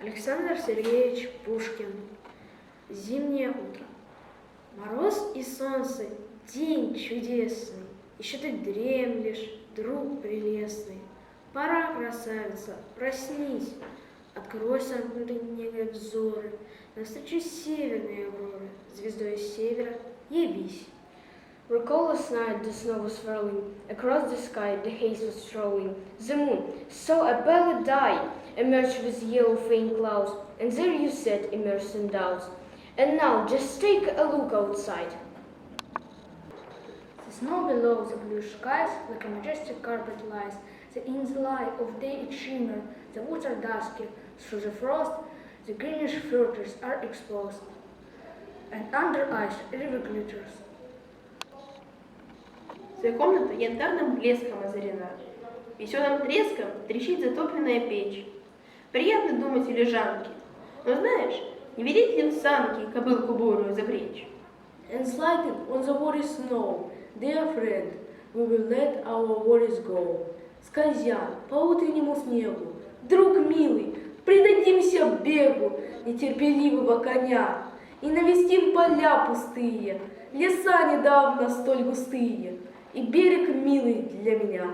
Александр Сергеевич Пушкин. Зимнее утро. Мороз и солнце, день чудесный. Еще ты дремлешь, друг прелестный. Пора, красавица, проснись. Открой сомкнутые негой взоры, навстречу северной авроры, звездой севера явись. Recall last night the snow was swirling, across the sky the haze was strolling. The moon, so a pale die, emerged with yellow faint clouds, and there you sat immersed in doubts. And now just take a look outside. The snow below the blue skies like a majestic carpet lies. In the light of day it shimmer, the woods are dusky. Through the frost, the greenish filters are exposed, and under ice river glitters. Твоя комната янтарным блеском озарена. Веселым треском трещит затопленная печь. Приятно думать о лежанке, но знаешь, не велит ли в санки кобылку бурую запречь? And sliding on the worry snow, dear friend, we will let our worries go. Скользя по утреннему снегу, друг милый, предадимся бегу нетерпеливого коня и навестим поля пустые, леса недавно столь густые и берег милый для меня.